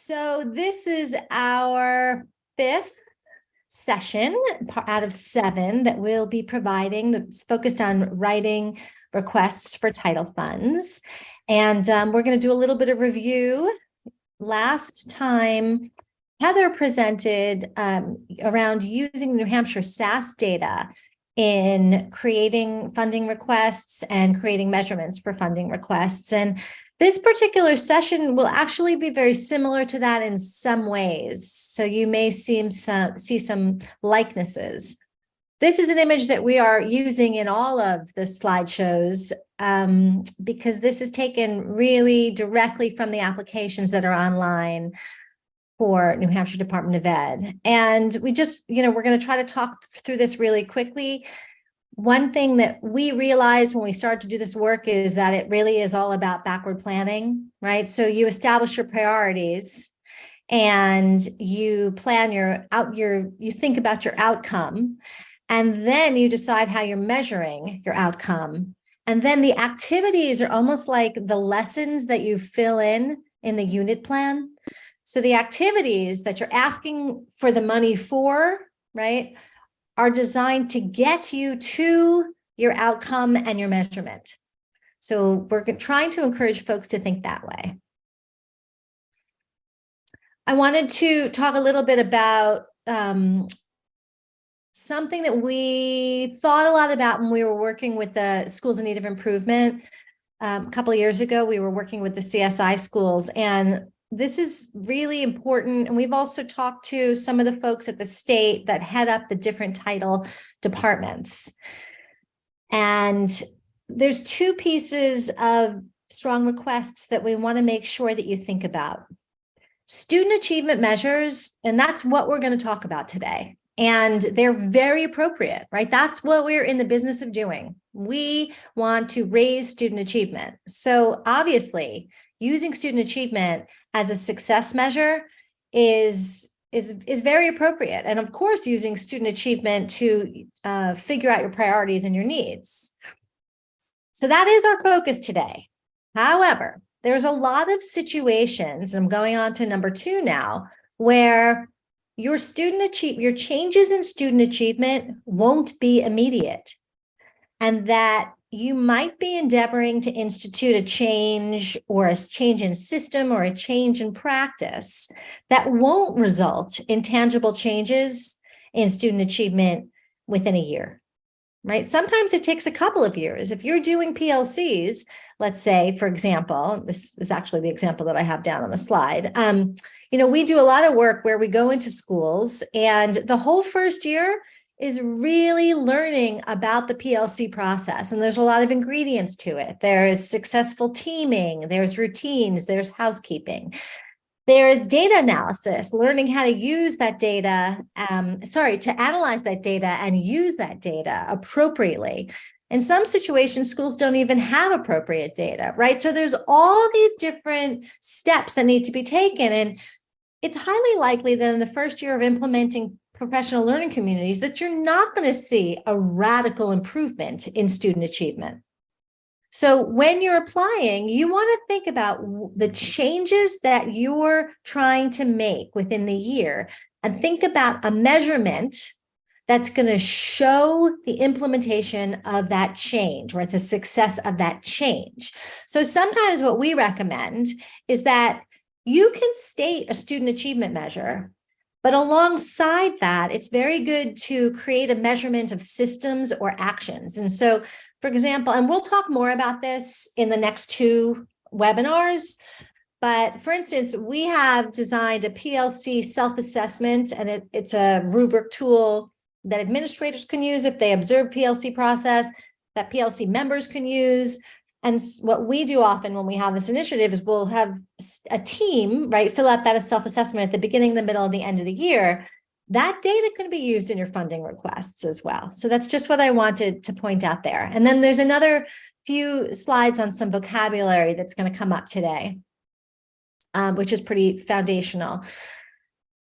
So this is our fifth session out of 7 that we'll be providing that's focused on writing requests for title funds. And we're going to do a little bit of review. Last time, Heather presented around using New Hampshire SAS data in creating funding requests and creating measurements for funding requests. And this particular session will actually be very similar to that in some ways. So you may see some likenesses. This is an image that we are using in all of the slideshows because this is taken really directly from the applications that are online for New Hampshire Department of Ed. And we just, we're going to try to talk through this really quickly. One thing that we realized when we started to do this work is that it really is all about backward planning, right? So you establish your priorities and you plan you think about your outcome, and then you decide how you're measuring your outcome. And then the activities are almost like the lessons that you fill in the unit plan. So the activities that you're asking for the money for, right, are designed to get you to your outcome and your measurement. So we're trying to encourage folks to think that way. I wanted to talk a little bit about something that we thought a lot about when we were working with the schools in need of improvement. A couple of years ago, we were working with the CSI schools, and this is really important. And we've also talked to some of the folks at the state that head up the different title departments. And there's 2 pieces of strong requests that we want to make sure that you think about. Student achievement measures, and that's what we're going to talk about today. And they're very appropriate, right? That's what we're in the business of doing. We want to raise student achievement. So obviously, using student achievement as a success measure is very appropriate. And of course, using student achievement to figure out your priorities and your needs. So that is our focus today. However, there's a lot of situations, and I'm going on to number 2 now, where your changes in student achievement won't be immediate, and that you might be endeavoring to institute a change or a change in system or a change in practice that won't result in tangible changes in student achievement within a year, right? Sometimes it takes a couple of years. If you're doing PLCs, let's say, for example, this is actually the example that I have down on the slide. We do a lot of work where we go into schools, and the whole first year is really learning about the PLC process. And there's a lot of ingredients to it. There's successful teaming, there's routines, there's housekeeping. There's data analysis, learning how to use that data, to analyze that data and use that data appropriately. In some situations, schools don't even have appropriate data, right? So there's all these different steps that need to be taken. And it's highly likely that in the first year of implementing professional learning communities that you're not going to see a radical improvement in student achievement. So when you're applying, you want to think about the changes that you're trying to make within the year, and think about a measurement that's going to show the implementation of that change or the success of that change. So sometimes what we recommend is that you can state a student achievement measure, but alongside that, it's very good to create a measurement of systems or actions. And so, for example, and we'll talk more about this in the next 2 webinars, but for instance, we have designed a PLC self-assessment, and it's a rubric tool that administrators can use if they observe PLC process, that PLC members can use. And what we do often when we have this initiative is we'll have a team, right, fill out that self-assessment at the beginning, the middle, and the end of the year. That data can be used in your funding requests as well. So that's just what I wanted to point out there. And then there's another few slides on some vocabulary that's going to come up today, which is pretty foundational.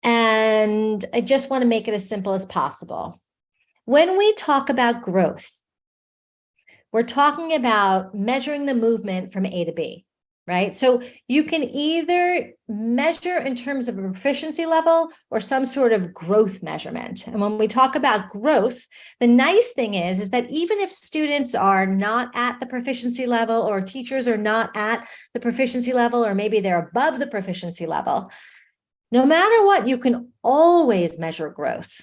And I just want to make it as simple as possible. When we talk about growth, we're talking about measuring the movement from A to B. right? So you can either measure in terms of a proficiency level or some sort of growth measurement. And when we talk about growth, the nice thing is that even if students are not at the proficiency level, or teachers are not at the proficiency level, or maybe they're above the proficiency level, no matter what, you can always measure growth.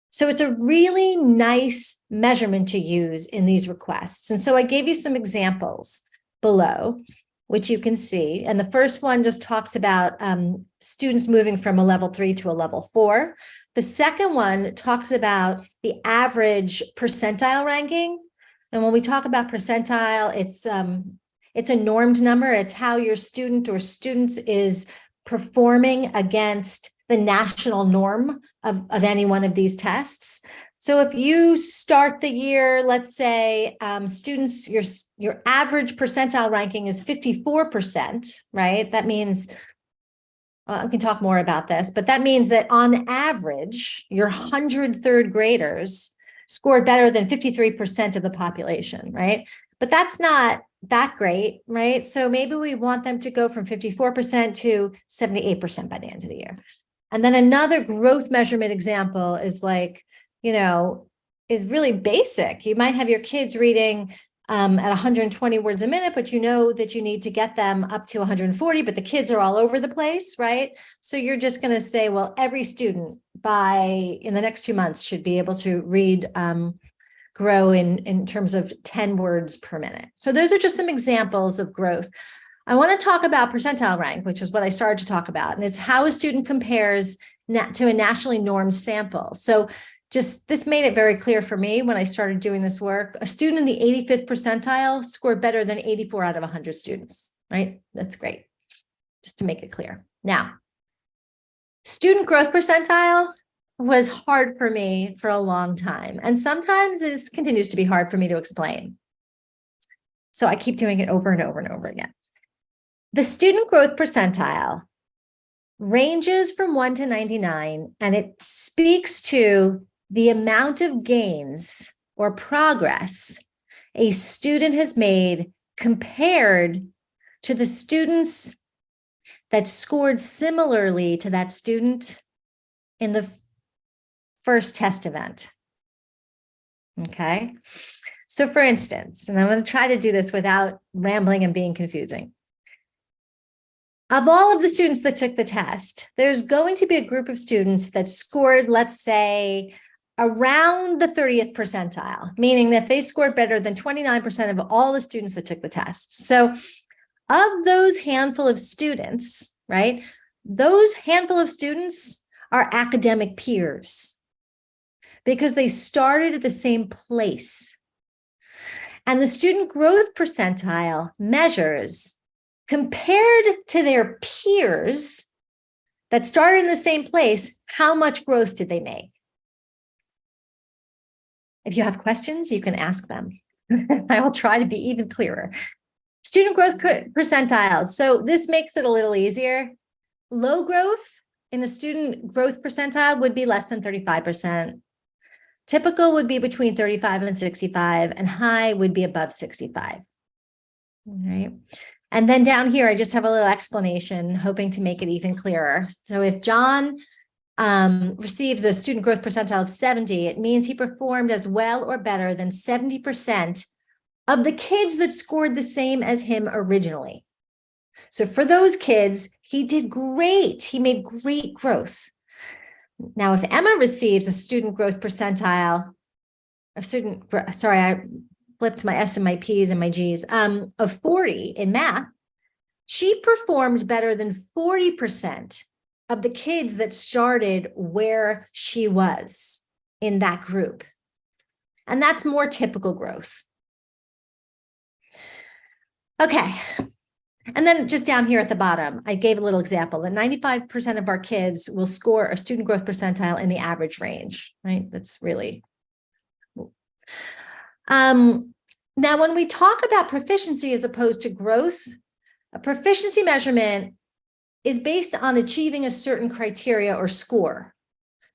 So it's a really nice measurement to use in these requests. And so I gave you some examples below, which you can see. And the first one just talks about students moving from a level 3 to a level 4. The second one talks about the average percentile ranking. And when we talk about percentile, it's a normed number. It's how your student or students is performing against the national norm of any one of these tests. So if you start the year, let's say students, your average percentile ranking is 54%, right? That means, I can talk more about this, but that means that on average, your 100 third graders scored better than 53% of the population, right? But that's not that great, right? So maybe we want them to go from 54% to 78% by the end of the year. And then another growth measurement example is like, is really basic. You might have your kids reading at 120 words a minute, but you know that you need to get them up to 140, but the kids are all over the place, right? So you're just going to say, well, every student in the next 2 months should be able to read, grow in terms of 10 words per minute. So those are just some examples of growth. I want to talk about percentile rank, which is what I started to talk about, and it's how a student compares to a nationally normed sample. So just this made it very clear for me when I started doing this work. A student in the 85th percentile scored better than 84 out of 100 students, right? That's great, just to make it clear. Now, student growth percentile was hard for me for a long time, and sometimes this continues to be hard for me to explain. So I keep doing it over and over and over again. The student growth percentile ranges from 1 to 99, and it speaks to the amount of gains or progress a student has made compared to the students that scored similarly to that student in the first test event. Okay. So for instance, and I'm going to try to do this without rambling and being confusing. Of all of the students that took the test, there's going to be a group of students that scored, let's say, around the 30th percentile, meaning that they scored better than 29% of all the students that took the test. So of those handful of students, right, those handful of students are academic peers because they started at the same place. And the student growth percentile measures, compared to their peers that started in the same place, how much growth did they make? If you have questions, you can ask them. I will try to be even clearer. Student growth percentiles. So this makes it a little easier. Low growth in the student growth percentile would be less than 35%. Typical would be between 35 and 65, and high would be above 65. All right. And then down here, I just have a little explanation, hoping to make it even clearer. So if John receives a student growth percentile of 70, it means he performed as well or better than 70% of the kids that scored the same as him originally. So for those kids, he did great. He made great growth. Now, if Emma receives a student growth percentile, I flipped my S and my P's and my G's, of 40 in math, she performed better than 40% of the kids that started where she was in that group. And that's more typical growth. Okay. And then just down here at the bottom, I gave a little example that 95% of our kids will score a student growth percentile in the average range, right? That's really. Now, when we talk about proficiency as opposed to growth, a proficiency measurement is based on achieving a certain criteria or score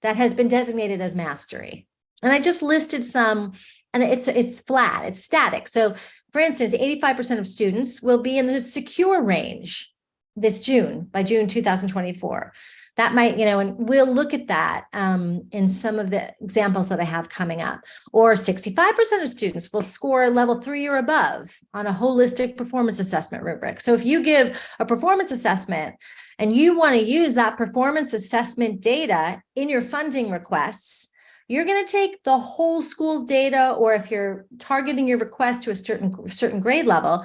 that has been designated as mastery. And I just listed some, and it's flat, it's static. So for instance, 85% of students will be in the secure range this June, by June 2024. That might, and we'll look at that in some of the examples that I have coming up. Or 65% of students will score level 3 or above on a holistic performance assessment rubric. So if you give a performance assessment and you want to use that performance assessment data in your funding requests, you're going to take the whole school's data, or if you're targeting your request to a certain grade level,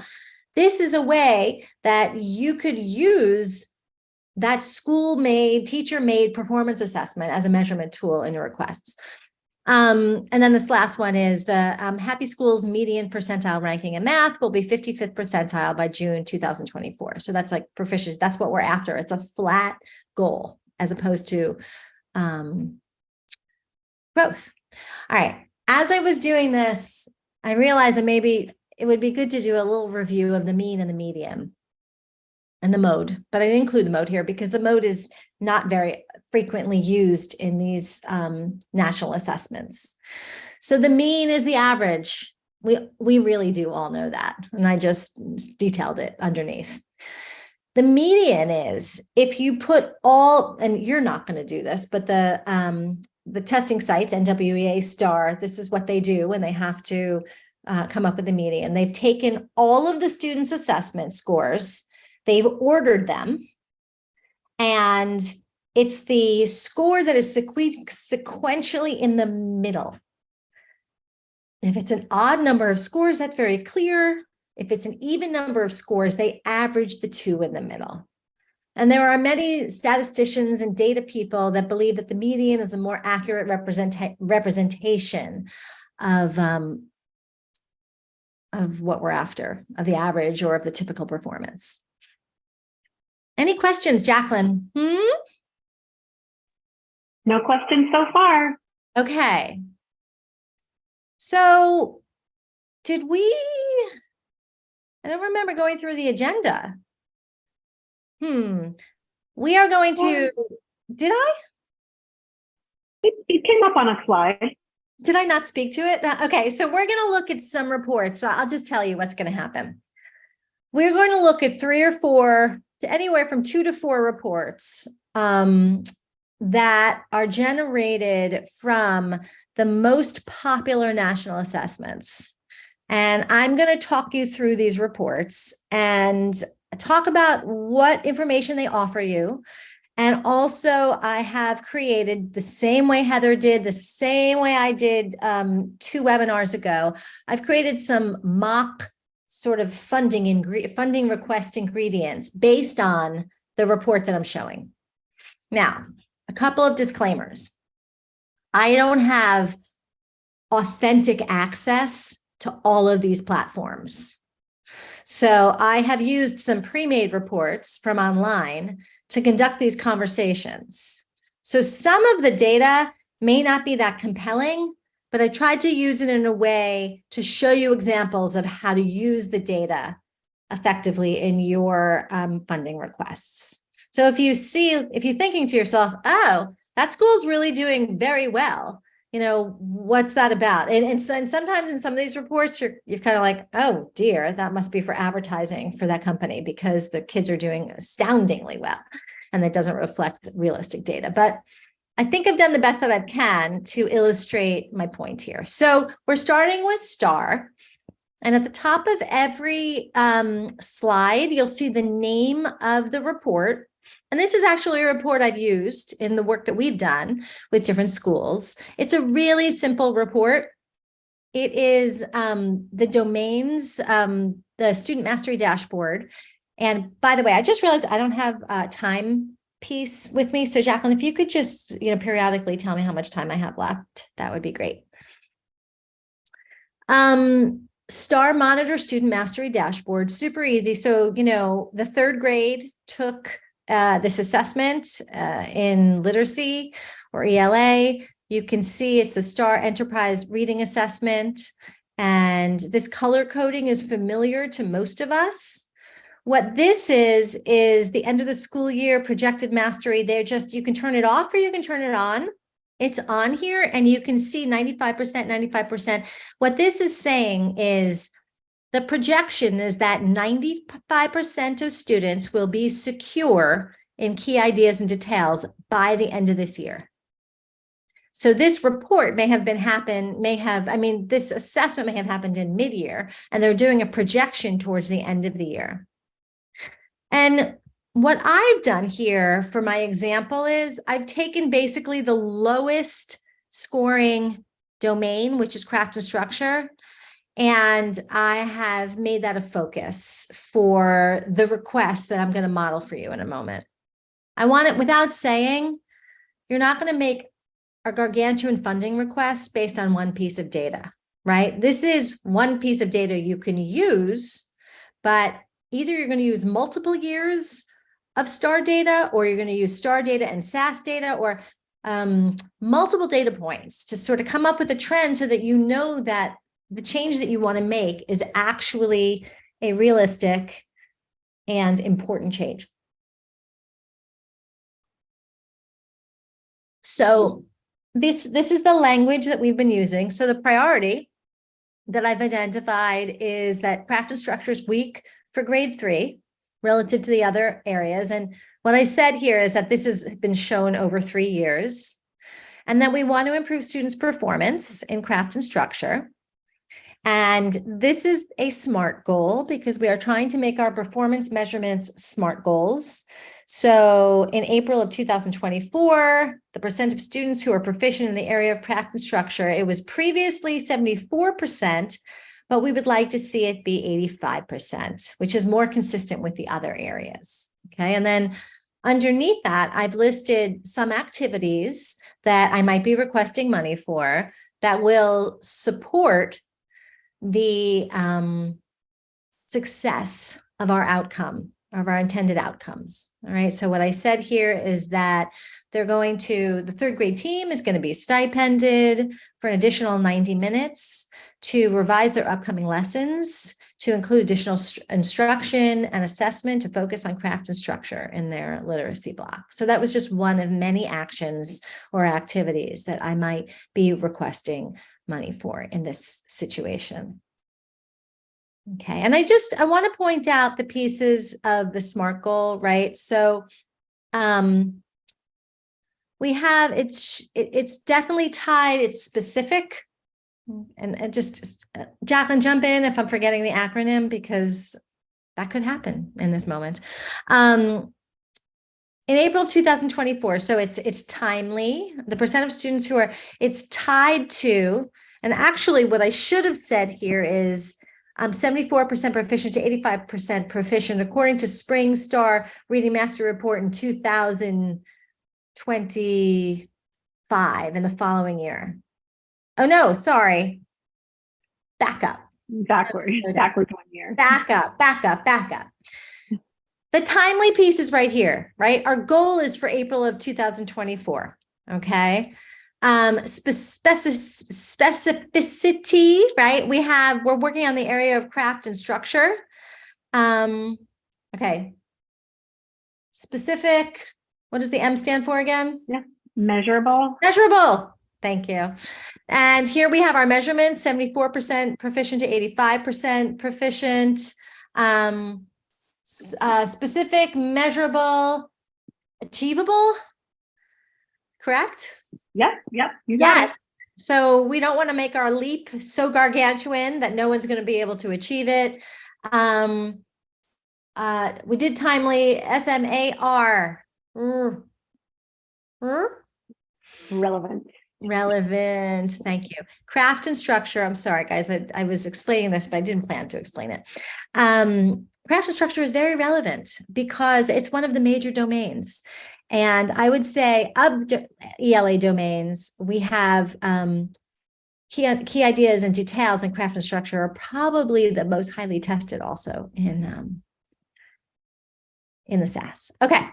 this is a way that you could use that school-made, teacher-made performance assessment as a measurement tool in your requests. And then this last one is the Happy Schools median percentile ranking in math will be 55th percentile by June 2024. So that's like proficiency. That's what we're after. It's a flat goal as opposed to growth. All right. As I was doing this, I realized that maybe it would be good to do a little review of the mean and the median and the mode, but I didn't include the mode here because the mode is not very frequently used in these national assessments. So the mean is the average. We really do all know that, and I just detailed it underneath. The median is if you put all, and you're not going to do this, but the testing sites, NWEA STAR, this is what they do when they have to come up with the median. They've taken all of the students' assessment scores, they've ordered them, and it's the score that is sequentially in the middle. If it's an odd number of scores, that's very clear. If it's an even number of scores, they average the two in the middle. And there are many statisticians and data people that believe that the median is a more accurate representation of what we're after, of the average or of the typical performance. Any questions, Jacqueline? No questions so far. Okay. So I don't remember going through the agenda. We are going to, did I? It came up on a slide. Did I not speak to it? Okay, so we're going to look at some reports. So I'll just tell you what's going to happen. We're going to look at 3 or 4 to anywhere from 2 to 4 reports that are generated from the most popular national assessments. And I'm going to talk you through these reports and talk about what information they offer you. And also I have created the same way Heather did, the same way I did 2 webinars ago. I've created some mock sort of funding request ingredients based on the report that I'm showing. Now, a couple of disclaimers. I don't have authentic access to all of these platforms. So I have used some pre-made reports from online to conduct these conversations. So some of the data may not be that compelling, but I tried to use it in a way to show you examples of how to use the data effectively in your funding requests. So if you're thinking to yourself, oh, that school's really doing very well, what's that about? And sometimes in some of these reports, you're kind of like, oh dear, that must be for advertising for that company because the kids are doing astoundingly well. And that doesn't reflect realistic data. But I think I've done the best that I can to illustrate my point here. So we're starting with STAR. And at the top of every slide, you'll see the name of the report. And this is actually a report I've used in the work that we've done with different schools. It's a really simple report. It is the domains, the Student Mastery Dashboard. And by the way, I just realized I don't have a time piece with me. So Jacqueline, if you could just, periodically tell me how much time I have left, that would be great. STAR Monitor Student Mastery Dashboard, super easy. So, the 3rd grade took this assessment in literacy or ELA. You can see it's the STAR Enterprise Reading Assessment. And this color coding is familiar to most of us. What this is the end of the school year projected mastery. You can turn it off or you can turn it on. It's on here and you can see 95%, 95%. What this is saying is the projection is that 95% of students will be secure in key ideas and details by the end of this year. So this report this assessment may have happened in mid-year, and they're doing a projection towards the end of the year. And what I've done here for my example is I've taken basically the lowest scoring domain, which is craft and structure, and I have made that a focus for the request that I'm going to model for you in a moment. I want it without saying, you're not going to make a gargantuan funding request based on one piece of data, right? This is one piece of data you can use, but either you're going to use multiple years of STAR data, or you're going to use STAR data and SAS data, or multiple data points to sort of come up with a trend so that you know that the change that you want to make is actually a realistic and important change. So this is the language that we've been using. So the priority that I've identified is that craft and structure is weak for grade 3 relative to the other areas. And what I said here is that this has been shown over 3 years, and that we want to improve students' performance in craft and structure. And this is a SMART goal because we are trying to make our performance measurements SMART goals. So in April of 2024, the percent of students who are proficient in the area of craft and structure, it was previously 74%, but we would like to see it be 85%, which is more consistent with the other areas. Okay, and then underneath that, I've listed some activities that I might be requesting money for that will support the success of our outcome, of our intended outcomes. All right. So what I said here is that the 3rd grade team is going to be stipended for an additional 90 minutes to revise their upcoming lessons, to include additional instruction and assessment to focus on craft and structure in their literacy block. So that was just one of many actions or activities that I might be requesting money for in this situation. Okay, and I want to point out the pieces of the SMART goal, right? So we have, it's definitely tied, it's specific, and just Jacqueline, jump in if I'm forgetting the acronym, because that could happen in this moment. In April of 2024, so it's timely, the percent of students who are, it's tied to, and actually what I should have said here is 74% proficient to 85% proficient, according to Spring Star Reading Mastery Report in 2025 in the following year. Oh, no, sorry. Back up. Backwards 1 year. Back up. The timely piece is right here, right? Our goal is for April of 2024, okay? Specificity, right? We're working on the area of craft and structure. Okay. Specific, what does the M stand for again? Yeah, measurable. Measurable. Thank you. And here we have our measurements, 74% proficient to 85% proficient. Specific, measurable, achievable, correct? Yep. You got it. So we don't want to make our leap so gargantuan that no one's going to be able to achieve it. We did timely, SMAR. Relevant. Thank you. Craft and structure. I'm sorry, guys. I was explaining this, but I didn't plan to explain it. Craft and structure is very relevant because it's one of the major domains. And I would say of ELA domains, we have key ideas and details, and craft and structure are probably the most highly tested also in the SAS. Okay,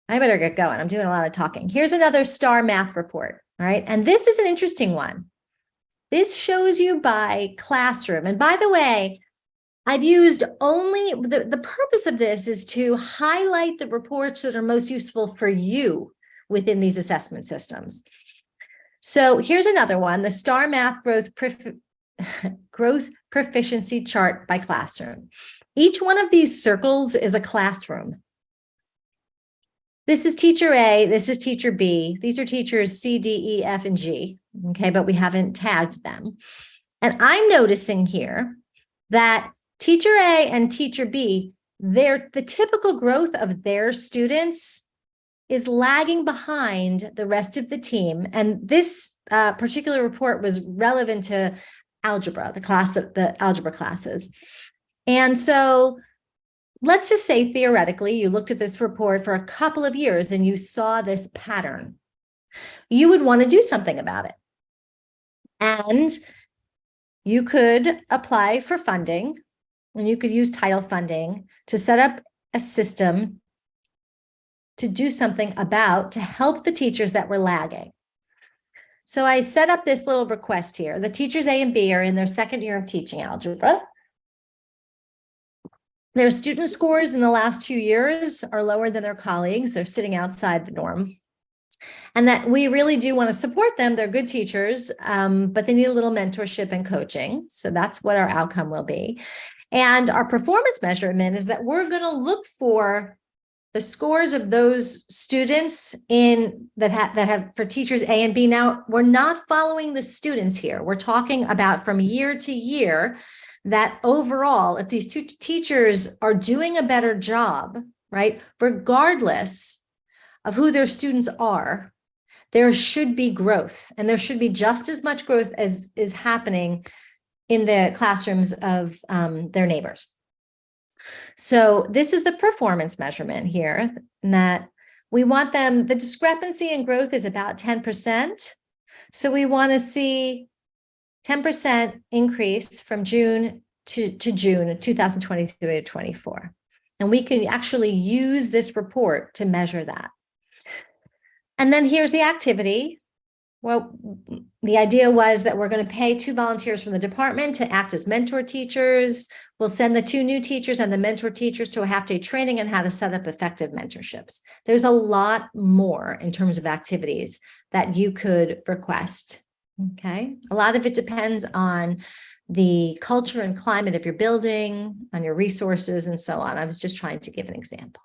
I better get going. I'm doing a lot of talking. Here's another STAR math report. All right, and this is an interesting one. This shows you by classroom. And by the way, I've used only, the purpose of this is to highlight the reports that are most useful for you within these assessment systems. So here's another one, the STAR Math Growth proficiency chart by classroom. Each one of these circles is a classroom. This is teacher A, this is teacher B. These are teachers C, D, E, F, and G, okay, but we haven't tagged them. And I'm noticing here that teacher A and teacher B, the typical growth of their students is lagging behind the rest of the team. And this particular report was relevant to algebra, the algebra classes. And so let's just say theoretically, you looked at this report for a couple of years and you saw this pattern. You would want to do something about it. And you could apply for funding, and you could use title funding to set up a system to do something to help the teachers that were lagging. So I set up this little request here. The teachers A and B are in their second year of teaching algebra. Their student scores in the last 2 years are lower than their colleagues. They're sitting outside the norm. And that we really do want to support them. They're good teachers, but they need a little mentorship and coaching. So that's what our outcome will be. And our performance measurement is that we're going to look for the scores of those students that have for teachers A and B. Now, we're not following the students here. We're talking about from year to year that overall, if these two teachers are doing a better job, right, regardless of who their students are, there should be growth, and there should be just as much growth as is happening in the classrooms of their neighbors. So this is the performance measurement here, that we want them, the discrepancy in growth is about 10%. So we want to see 10% increase from June to June of 2023 to 24. And we can actually use this report to measure that. And then here's the activity. Well, the idea was that we're going to pay 2 volunteers from the department to act as mentor teachers. We'll send the 2 new teachers and the mentor teachers to a half-day training on how to set up effective mentorships. There's a lot more in terms of activities that you could request. Okay. A lot of it depends on the culture and climate of your building, on your resources, and so on. I was just trying to give an example.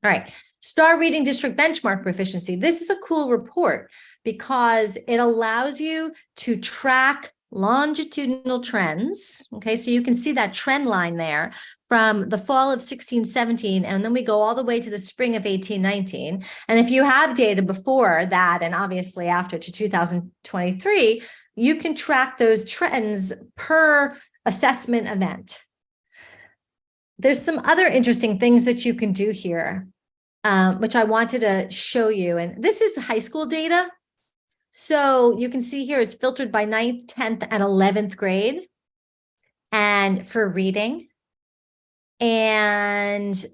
All right. Star Reading District Benchmark Proficiency. This is a cool report because it allows you to track longitudinal trends. Okay, so you can see that trend line there from the fall of 16-17, and then we go all the way to the spring of 18-19. And if you have data before that, and obviously after to 2023, you can track those trends per assessment event. There's some other interesting things that you can do here, which I wanted to show you. And this is high school data. So you can see here, it's filtered by 9th, 10th, and 11th grade, and for reading. And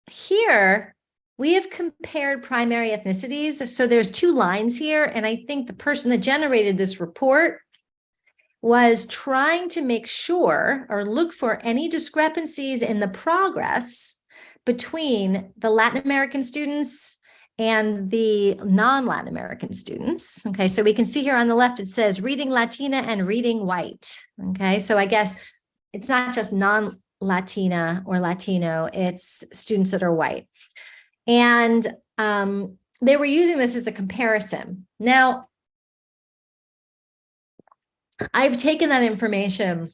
here we have compared primary ethnicities. So there's 2 lines here. And I think the person that generated this report was trying to make sure or look for any discrepancies in the progress between the Latin American students and the non-Latin American students. Okay, so we can see here on the left, it says reading Latina and reading white. Okay, so I guess it's not just non-Latina or Latino, it's students that are white. And they were using this as a comparison. Now, I've taken that information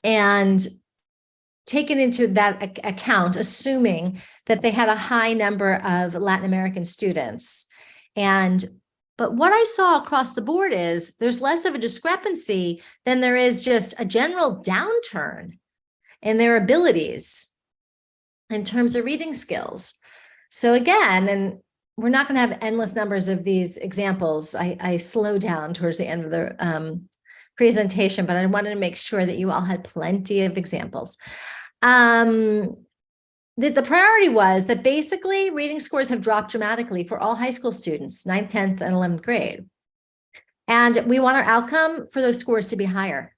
and taken into that account, assuming that they had a high number of Latin American students. But what I saw across the board is there's less of a discrepancy than there is just a general downturn in their abilities in terms of reading skills. So again, and we're not going to have endless numbers of these examples. I slowed down towards the end of the presentation, but I wanted to make sure that you all had plenty of examples. The priority was that basically reading scores have dropped dramatically for all high school students, 9th, 10th, and 11th grade. And we want our outcome for those scores to be higher.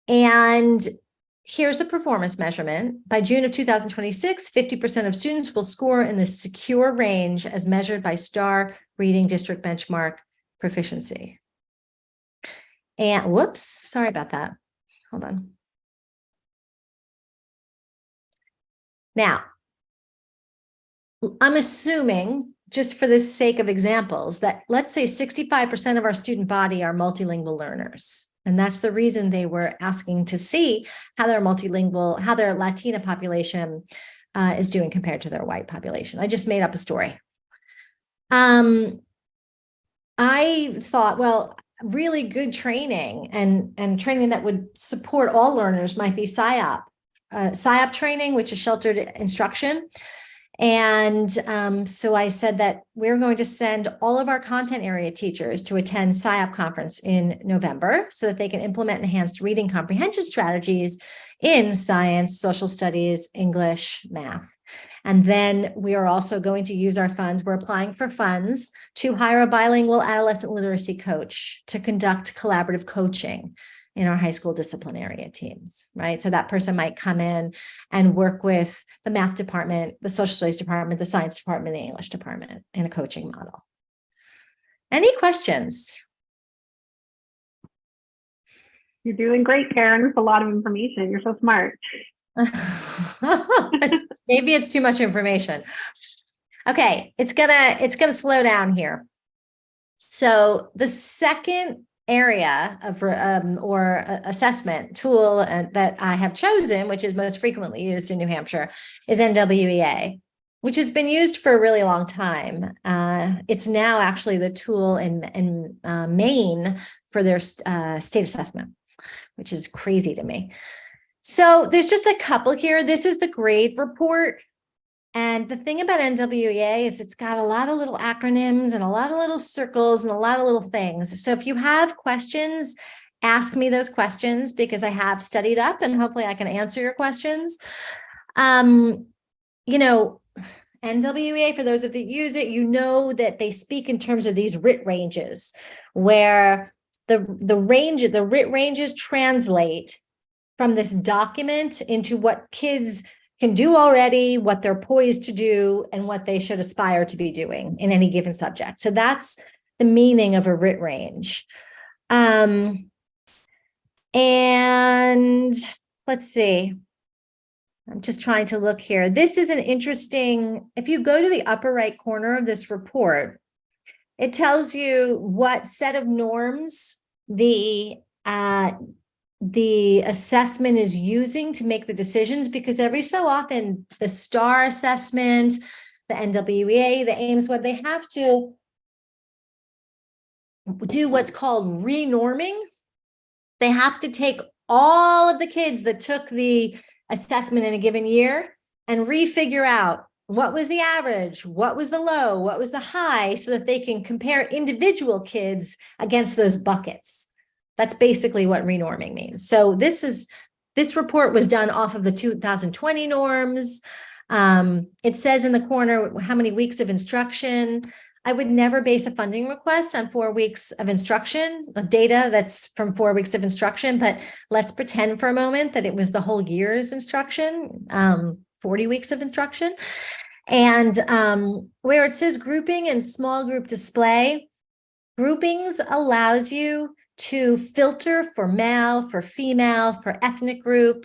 And here's the performance measurement. By June of 2026, 50% of students will score in the secure range as measured by Star Reading District Benchmark Proficiency. And whoops, sorry about that. Hold on. Now, I'm assuming, just for the sake of examples, that let's say 65% of our student body are multilingual learners. And that's the reason they were asking to see how their multilingual, how their Latina population is doing compared to their white population. I just made up a story. I thought, well, really good training and training that would support all learners might be SIOP. SIOP training, which is sheltered instruction. And so I said that we're going to send all of our content area teachers to attend SIOP conference in November so that they can implement enhanced reading comprehension strategies in science, social studies, English, math. And then we are also going to use our funds. We're applying for funds to hire a bilingual adolescent literacy coach to conduct collaborative coaching in our high school discipline area teams, right? So that person might come in and work with the math department, the social studies department, the science department, the English department in a coaching model. Any questions? You're doing great, Karen. It's a lot of information. You're so smart. Maybe it's too much information. Okay, it's gonna slow down here. So the second area of or assessment tool that I have chosen, which is most frequently used in New Hampshire, is NWEA, which has been used for a really long time. It's now actually the tool in Maine for their state assessment, which is crazy to me. So there's just a couple here. This is the grade report. And the thing about NWEA is it's got a lot of little acronyms and a lot of little circles and a lot of little things. So if you have questions, ask me those questions because I have studied up and hopefully I can answer your questions. You know, NWEA, for those of you that use it, you know that they speak in terms of these RIT ranges where the RIT ranges translate from this document into what kids can do already, what they're poised to do, and what they should aspire to be doing in any given subject. So that's the meaning of a RIT range. And let's see. I'm just trying to look here. This is an interesting, if you go to the upper right corner of this report, it tells you what set of norms the assessment is using to make the decisions, because every so often the STAR assessment, the NWEA, the Aimsweb, they have to do what's called renorming. They have to take all of the kids that took the assessment in a given year and refigure out what was the average, what was the low, what was the high, so that they can compare individual kids against those buckets. That's basically what renorming means. So this report was done off of the 2020 norms. It says in the corner how many weeks of instruction. I would never base a funding request on 4 weeks of instruction, of data that's from 4 weeks of instruction, but let's pretend for a moment that it was the whole year's instruction, 40 weeks of instruction. And where it says grouping and small group display, groupings allows you to filter for male, for female, for ethnic group,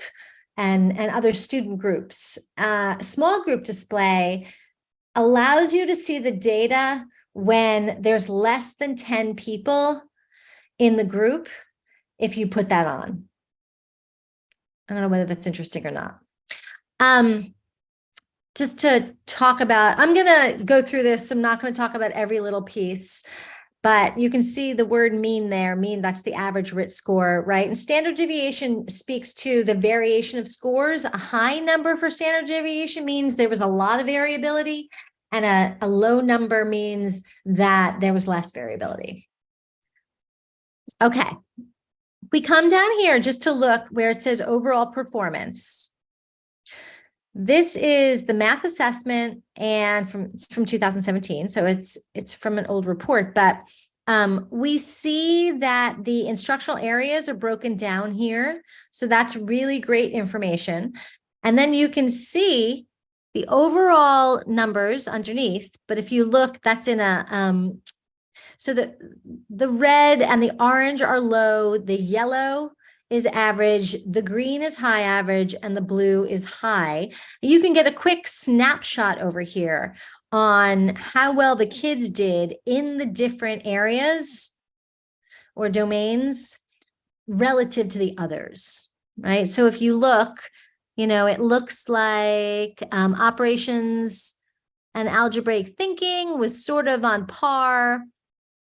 and other student groups. Small group display allows you to see the data when there's less than 10 people in the group, if you put that on. I don't know whether that's interesting or not. Just to talk about, I'm going to go through this. I'm not going to talk about every little piece, but you can see the word mean there. Mean, that's the average RIT score, right? And standard deviation speaks to the variation of scores. A high number for standard deviation means there was a lot of variability, and a low number means that there was less variability. Okay. We come down here just to look where it says overall performance. This is the math assessment, and it's from 2017, so it's from an old report, but we see that the instructional areas are broken down here. So that's really great information. And then you can see the overall numbers underneath, but if you look, that's in a, so the red and the orange are low, the yellow is average, the green is high average, and the blue is high. You can get a quick snapshot over here on how well the kids did in the different areas or domains relative to the others, right? So if you look, it looks like operations and algebraic thinking was sort of on par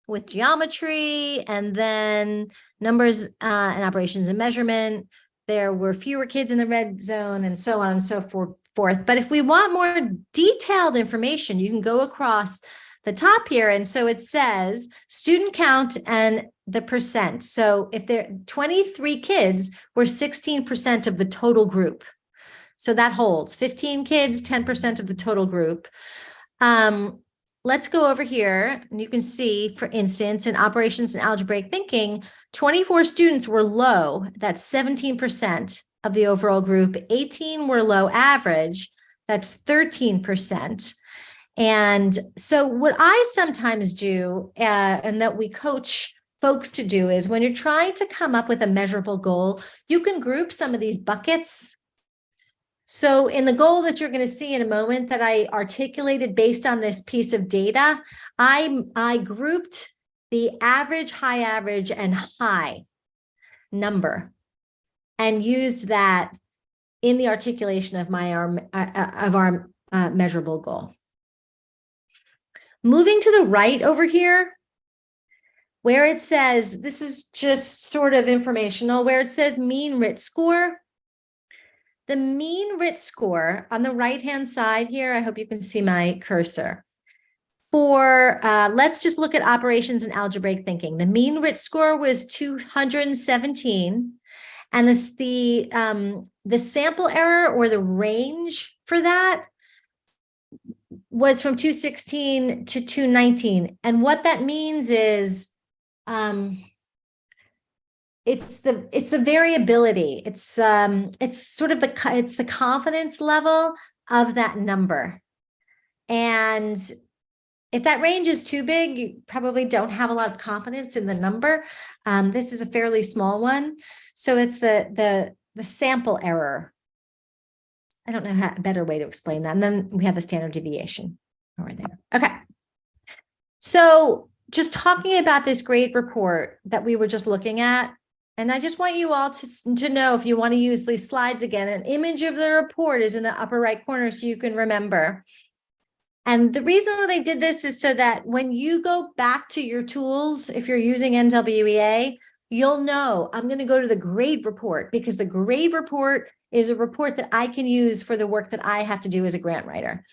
with geometry, and then numbers and operations and measurement, there were fewer kids in the red zone, and so on and so forth. But if we want more detailed information, you can go across the top here. And so it says student count and the percent. So if there 23 kids were 16% of the total group. So that holds 15 kids, 10% of the total group. Let's go over here and you can see, for instance, in operations and algebraic thinking, 24 students were low. That's 17% of the overall group. 18 were low average. That's 13%. And so what I sometimes do, and that we coach folks to do, is when you're trying to come up with a measurable goal, you can group some of these buckets. So in the goal that you're going to see in a moment that I articulated based on this piece of data, I grouped the average, high average, and high number and used that in the articulation of our measurable goal. Moving to the right over here, where it says, this is just sort of informational, where it says mean RIT score. The mean RIT score on the right-hand side here, I hope you can see my cursor. Let's just look at operations and algebraic thinking. The mean RIT score was 217, and the sample error, or the range for that, was from 216 to 219. And what that means is it's the variability. It's sort of the confidence level of that number. And if that range is too big, you probably don't have a lot of confidence in the number. This is a fairly small one. So it's the sample error. I don't know a better way to explain that. And then we have the standard deviation over there. Okay. So just talking about this grade report that we were just looking at, and I just want you all to know, if you want to use these slides again, an image of the report is in the upper right corner so you can remember. And the reason that I did this is so that when you go back to your tools, if you're using NWEA, you'll know I'm going to go to the grade report, because the grade report is a report that I can use for the work that I have to do as a grant writer.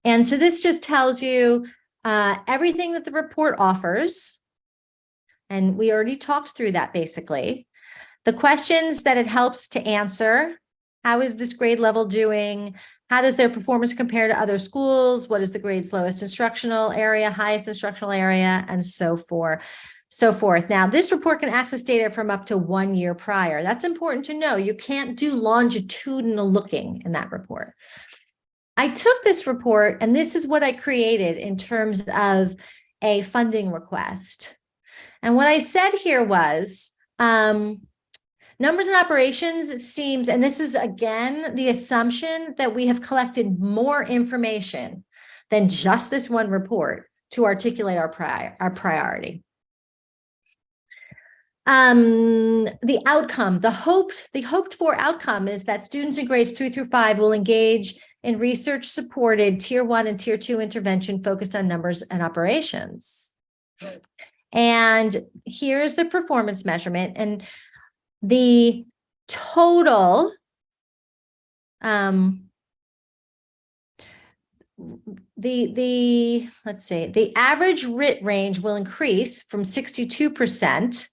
And so this just tells you everything that the report offers. And we already talked through that basically. The questions that it helps to answer. How is this grade level doing? How does their performance compare to other schools? What is the grade's lowest instructional area, highest instructional area, and so forth. Now, this report can access data from up to 1 year prior. That's important to know. You can't do longitudinal looking in that report. I took this report, and this is what I created in terms of a funding request. And what I said here was, numbers and operations seems, and this is again the assumption that we have collected more information than just this one report to articulate our priority. The outcome, the hoped for outcome is that students in grades 3 through 5 will engage in research supported tier 1 and tier 2 intervention focused on numbers and operations. And here's the performance measurement, and the total let's see, the average RIT range will increase from 62%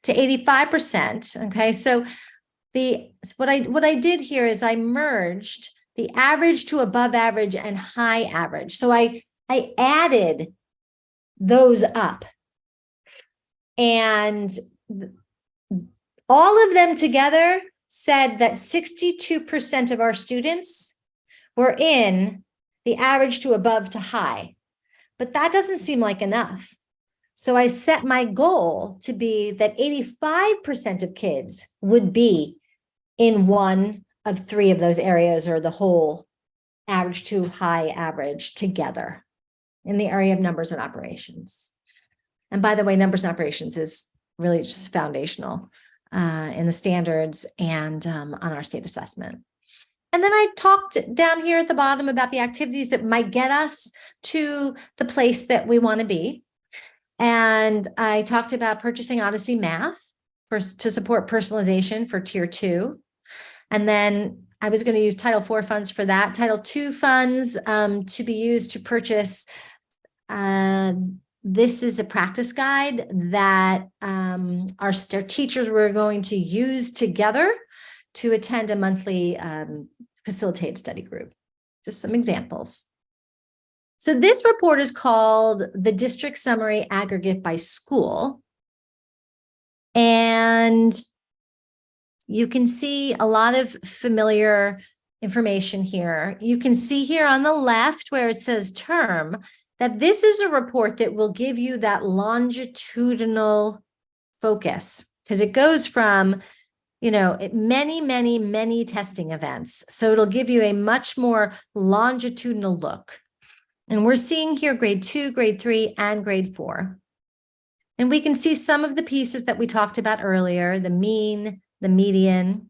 to 85%. Okay, so what I did here is I merged the average to above average and high average. So I added those up, and all of them together said that 62% of our students were in the average to above to high, but that doesn't seem like enough. So I set my goal to be that 85% of kids would be in one of three of those areas, or the whole average to high average together in the area of numbers and operations. And by the way, numbers and operations is really just foundational in the standards and on our state assessment. And then I talked down here at the bottom about the activities that might get us to the place that we want to be. And I talked about purchasing Odyssey Math to support personalization for Tier 2. And then I was going to use Title IV funds for that. Title II funds to be used to purchase. This is a practice guide that our teachers were going to use together to attend a monthly facilitated study group. Just some examples. So this report is called the District Summary Aggregate by School. And you can see a lot of familiar information here. You can see here on the left where it says term, that this is a report that will give you that longitudinal focus, because it goes from, many testing events. So it'll give you a much more longitudinal look. And we're seeing here grade 2, grade 3, and grade 4. And we can see some of the pieces that we talked about earlier, the mean, the median,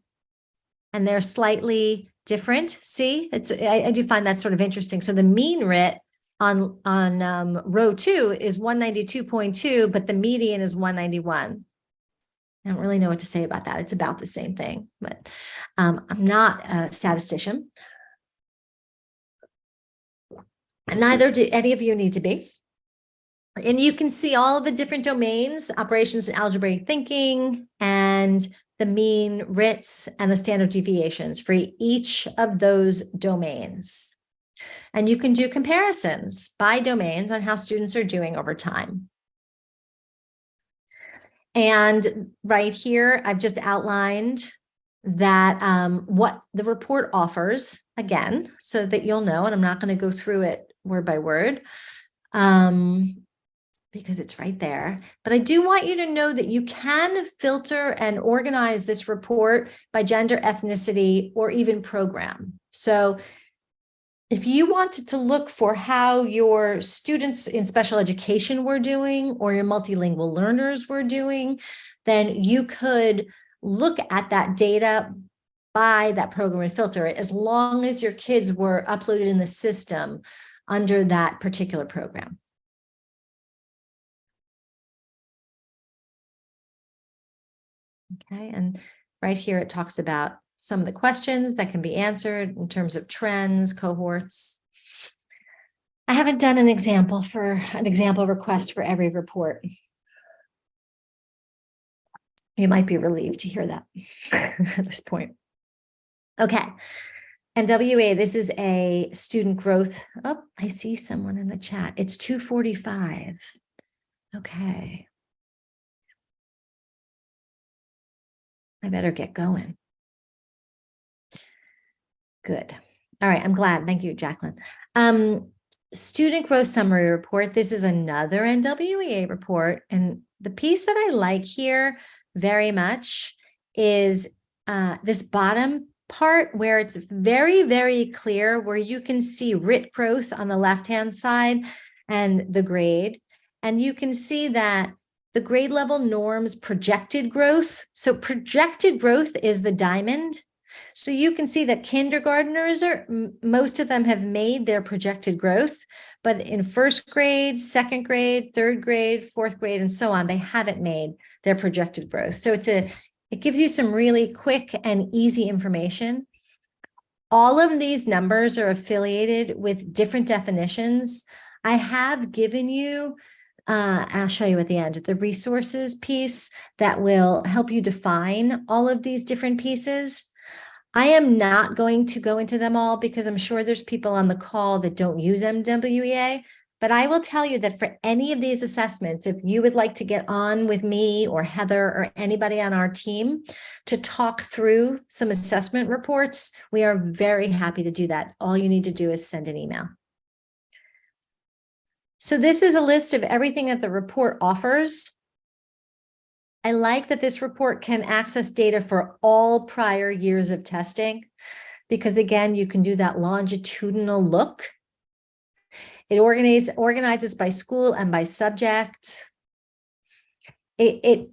and they're slightly different. See, I do find that sort of interesting. So the mean RIT on row 2 is 192.2, but the median is 191. I don't really know what to say about that. It's about the same thing, but I'm not a statistician. And neither do any of you need to be. And you can see all of the different domains, operations and algebraic thinking, and the mean RITs and the standard deviations for each of those domains. And you can do comparisons by domains on how students are doing over time. And right here, I've just outlined that what the report offers, again, so that you'll know, and I'm not going to go through it word by word, because it's right there. But I do want you to know that you can filter and organize this report by gender, ethnicity, or even program. So if you wanted to look for how your students in special education were doing, or your multilingual learners were doing, then you could look at that data by that program and filter it, as long as your kids were uploaded in the system under that particular program. Okay, and right here it talks about some of the questions that can be answered in terms of trends, cohorts. I haven't done an example request for every report. You might be relieved to hear that at this point. Okay, NWEA, this is a student growth. Oh, I see someone in the chat. It's 2:45. Okay. I better get going. Good. All right, I'm glad. Thank you, Jacqueline. Student growth summary report. This is another NWEA report. And the piece that I like here very much is this bottom part, where it's very, very clear, where you can see RIT growth on the left-hand side and the grade. And you can see that the grade level norms projected growth. So projected growth is the diamond. So you can see that kindergartners most of them have made their projected growth, but in first grade, second grade, third grade, fourth grade, and so on, they haven't made their projected growth. So it gives you some really quick and easy information. All of these numbers are affiliated with different definitions. I have given you, I'll show you at the end, the resources piece that will help you define all of these different pieces. I am not going to go into them all, because I'm sure there's people on the call that don't use NWEA, but I will tell you that for any of these assessments, if you would like to get on with me or Heather or anybody on our team to talk through some assessment reports, we are very happy to do that. All you need to do is send an email. So this is a list of everything that the report offers. I like that this report can access data for all prior years of testing, because again, you can do that longitudinal look. It organizes by school and by subject. It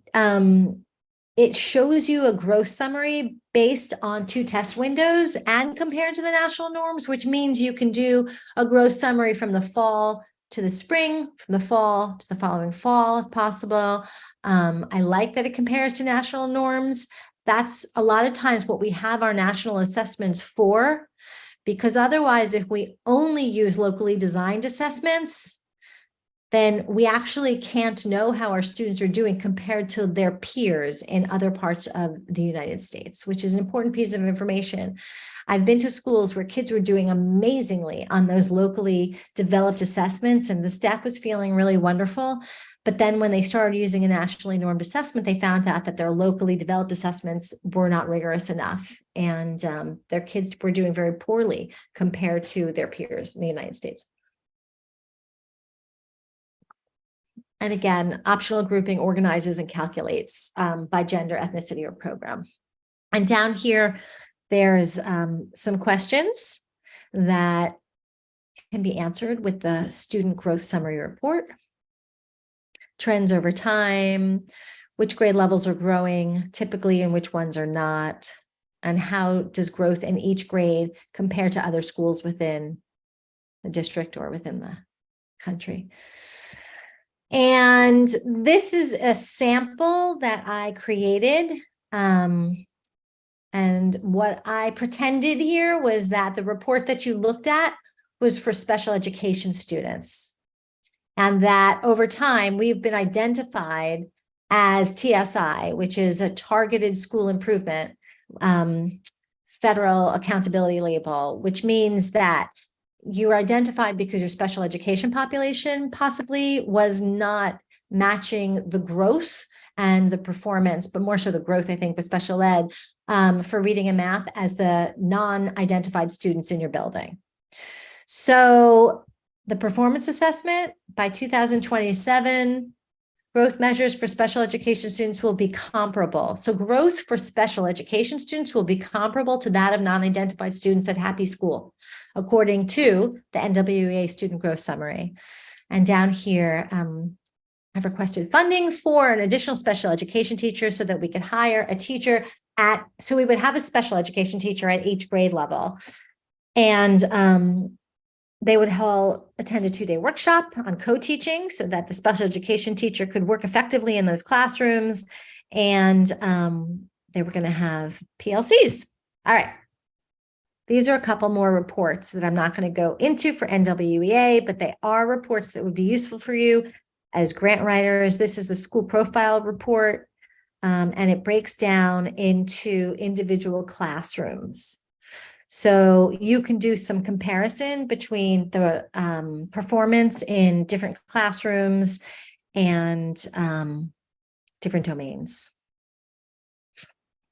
shows you a growth summary based on 2 test windows and compared to the national norms, which means you can do a growth summary from the fall to the spring, from the fall to the following fall, if possible. I like that it compares to national norms. That's a lot of times what we have our national assessments for, because otherwise, if we only use locally designed assessments, then we actually can't know how our students are doing compared to their peers in other parts of the United States, which is an important piece of information. I've been to schools where kids were doing amazingly on those locally developed assessments, and the staff was feeling really wonderful. But then when they started using a nationally normed assessment, they found out that their locally developed assessments were not rigorous enough, and their kids were doing very poorly compared to their peers in the United States. And again, optional grouping organizes and calculates by gender, ethnicity, or program. And down here, there's some questions that can be answered with the student growth summary report. Trends over time, which grade levels are growing typically and which ones are not, and how does growth in each grade compare to other schools within the district or within the country. And this is a sample that I created. And what I pretended here was that the report that you looked at was for special education students. And that over time, we've been identified as TSI, which is a targeted school improvement federal accountability label, which means that you were identified because your special education population possibly was not matching the growth and the performance, but more so the growth, I think, with special ed for reading and math as the non-identified students in your building. So the performance assessment by 2027, growth measures for special education students will be comparable. So growth for special education students will be comparable to that of non-identified students at Happy School, according to the NWEA Student Growth Summary. And down here, I've requested funding for an additional special education teacher so that we could hire a teacher so we would have a special education teacher at each grade level. And they would all attend a 2-day workshop on co-teaching so that the special education teacher could work effectively in those classrooms. And they were going to have PLCs. All right. These are a couple more reports that I'm not going to go into for NWEA, but they are reports that would be useful for you as grant writers. This is the school profile report, and it breaks down into individual classrooms. So you can do some comparison between the performance in different classrooms and different domains.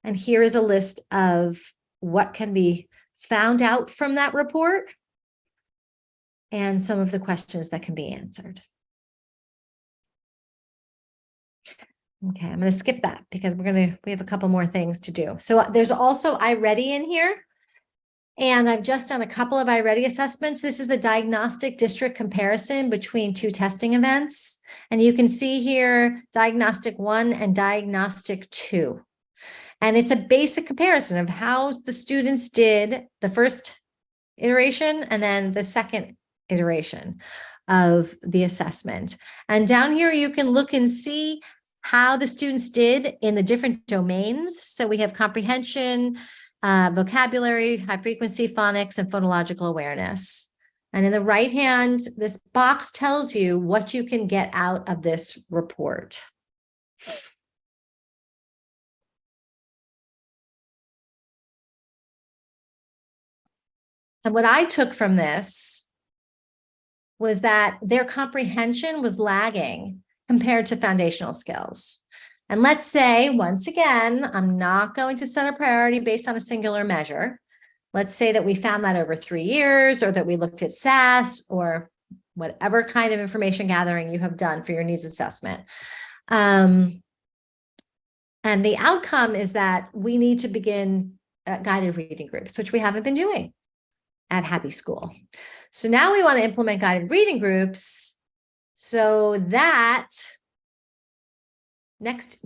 And here is a list of what can be found out from that report and some of the questions that can be answered. Okay, I'm going to skip that because we have a couple more things to do. So there's also iReady in here. And I've just done a couple of iReady assessments. This is the diagnostic district comparison between 2 testing events. And you can see here diagnostic 1 and diagnostic 2. And it's a basic comparison of how the students did the first iteration and then the second iteration of the assessment. And down here, you can look and see how the students did in the different domains. So we have comprehension, vocabulary, high frequency phonics, and phonological awareness. And in the right hand, this box tells you what you can get out of this report. And what I took from this was that their comprehension was lagging compared to foundational skills. And let's say, once again, I'm not going to set a priority based on a singular measure. Let's say that we found that over 3 years, or that we looked at SAS, or whatever kind of information gathering you have done for your needs assessment. And the outcome is that we need to begin guided reading groups, which we haven't been doing at Happy School. So now we want to implement guided reading groups so that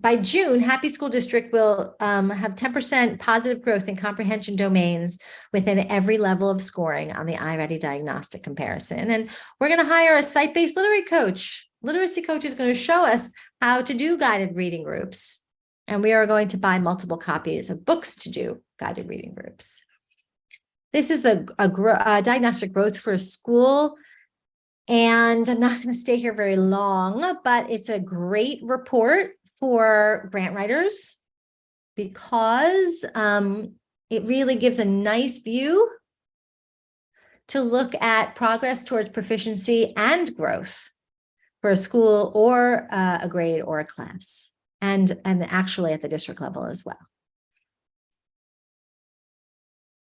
by June, Happy School District will have 10% positive growth in comprehension domains within every level of scoring on the iReady diagnostic comparison. And we're going to hire a site-based literacy coach is going to show us how to do guided reading groups. And we are going to buy multiple copies of books to do guided reading groups. This is a diagnostic growth for a school. And I'm not going to stay here very long, but it's a great report for grant writers because it really gives a nice view to look at progress towards proficiency and growth for a school or a grade or a class, and actually at the district level as well.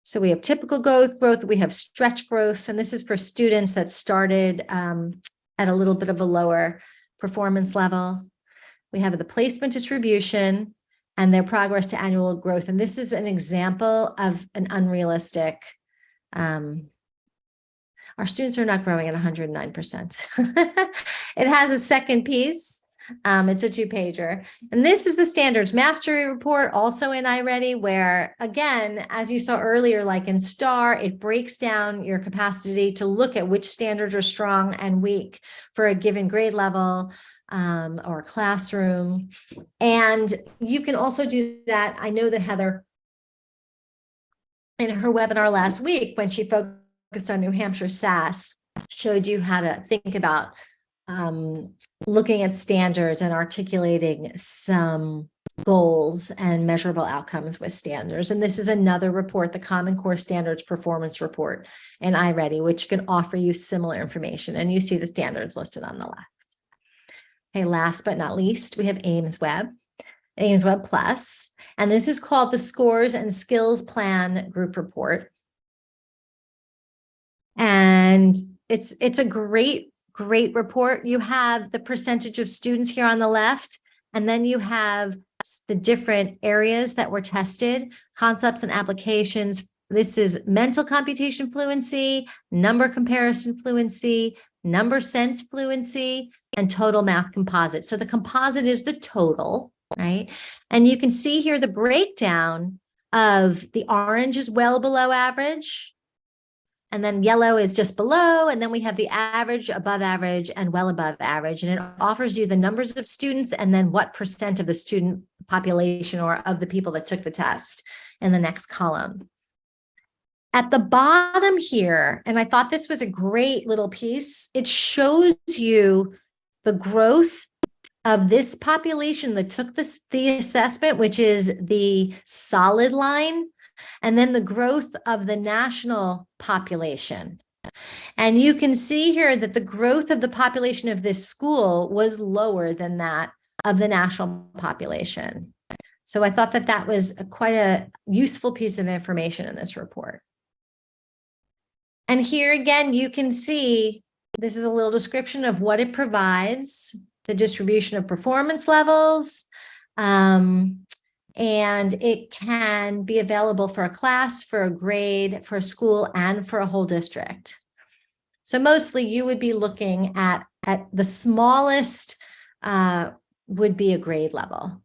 So we have typical growth, we have stretch growth, and this is for students that started at a little bit of a lower performance level. We have the placement distribution and their progress to annual growth. And this is an example of an unrealistic, our students are not growing at 109%. It has a second piece. It's a 2-pager. And this is the standards mastery report, also in iReady, where, again, as you saw earlier, like in STAR, it breaks down your capacity to look at which standards are strong and weak for a given grade level or classroom. And you can also do that. I know that Heather, in her webinar last week, when she focused on New Hampshire SAS, showed you how to think about looking at standards and articulating some goals and measurable outcomes with standards. And this is another report, the Common Core Standards Performance Report in iReady, which can offer you similar information. And you see the standards listed on the left. Okay, last but not least, we have Aimsweb Plus, and this is called the Scores and Skills Plan Group Report. And it's a great report. You have the percentage of students here on the left, and then you have the different areas that were tested, concepts and applications. This is mental computation fluency, number comparison fluency, number sense fluency, and total math composite. So the composite is the total, right? And you can see here the breakdown of the orange is well below average, and then yellow is just below, and then we have the average, above average, and well above average. And it offers you the numbers of students and then what percent of the student population or of the people that took the test in the next column. At the bottom here, and I thought this was a great little piece, it shows you the growth of this population that took the assessment, which is the solid line, and then the growth of the national population. And you can see here that the growth of the population of this school was lower than that of the national population. So I thought that that was quite a useful piece of information in this report. And here again, you can see, this is a little description of what it provides, the distribution of performance levels, and it can be available for a class, for a grade, for a school, and for a whole district. So mostly you would be looking at the smallest would be a grade level.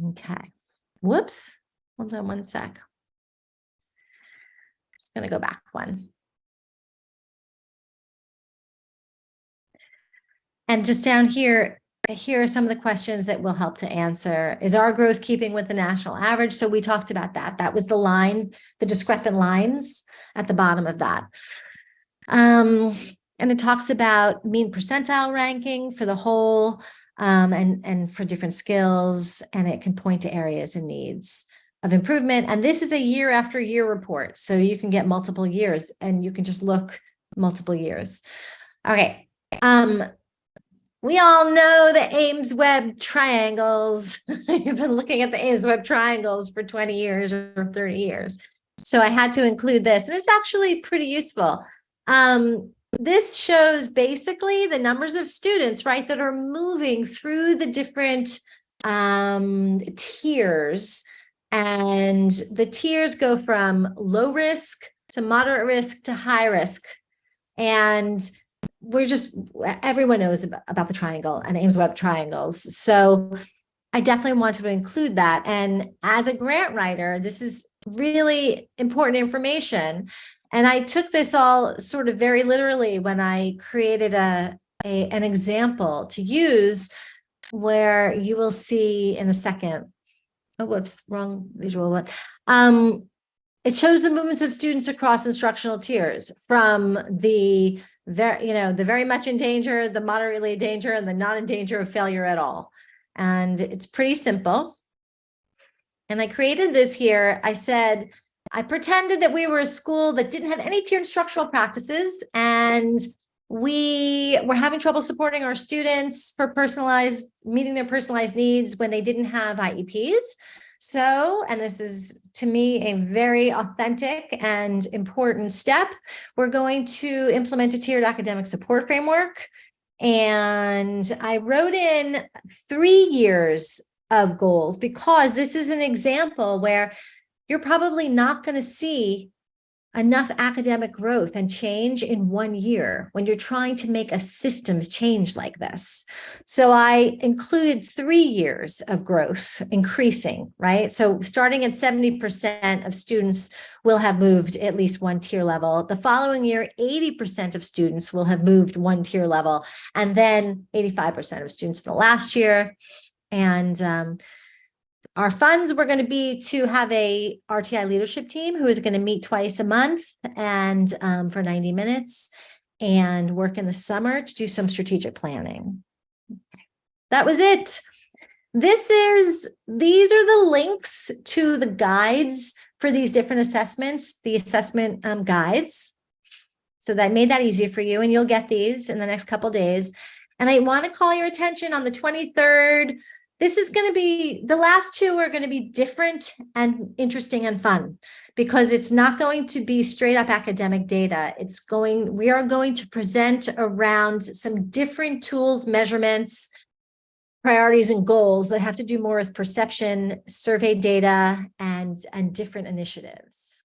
Okay. Whoops. Hold on one sec. Just going to go back one. And just down here, here are some of the questions that will help to answer. Is our growth keeping with the national average? So we talked about that. That was the line, the discrepant lines at the bottom of that. And it talks about mean percentile ranking for the whole and for different skills, and it can point to areas and needs of improvement. And this is a year after year report. So you can get multiple years and you can just look multiple years. Okay. We all know the Aimsweb triangles. You've been looking at the Aimsweb triangles for 20 years or 30 years. So I had to include this, and it's actually pretty useful. This shows basically the numbers of students, right, that are moving through the different tiers. And the tiers go from low risk to moderate risk to high risk. And everyone knows about the triangle and Aimsweb triangles. So I definitely wanted to include that. And as a grant writer, this is really important information. And I took this all sort of very literally when I created an example to use, where you will see in a second. Oh, whoops, wrong visual one. It shows the movements of students across instructional tiers, from the very much in danger, the moderately in danger, and the not in danger of failure at all. And it's pretty simple. And I created this here. I said, I pretended that we were a school that didn't have any tiered instructional practices, and we were having trouble supporting our students for meeting their personalized needs when they didn't have IEPs. So, and this is to me a very authentic and important step, we're going to implement a tiered academic support framework. And I wrote in 3 years of goals, because this is an example where you're probably not going to see enough academic growth and change in 1 year when you're trying to make a systems change like this. So I included 3 years of growth increasing, right? So starting at 70% of students will have moved at least 1 tier level. The following year, 80% of students will have moved 1 tier level, and then 85% of students in the last year. And our funds were going to be to have a RTI leadership team who is going to meet twice a month and for 90 minutes and work in the summer to do some strategic planning. That was it. These are the links to the guides for these different assessments, the assessment guides. So that made that easier for you, and you'll get these in the next couple of days. And I want to call your attention on the 23rd. This is going to be, the last 2 are going to be different and interesting and fun, because it's not going to be straight up academic data. We are going to present around some different tools, measurements, priorities, and goals that have to do more with perception, survey data, and different initiatives.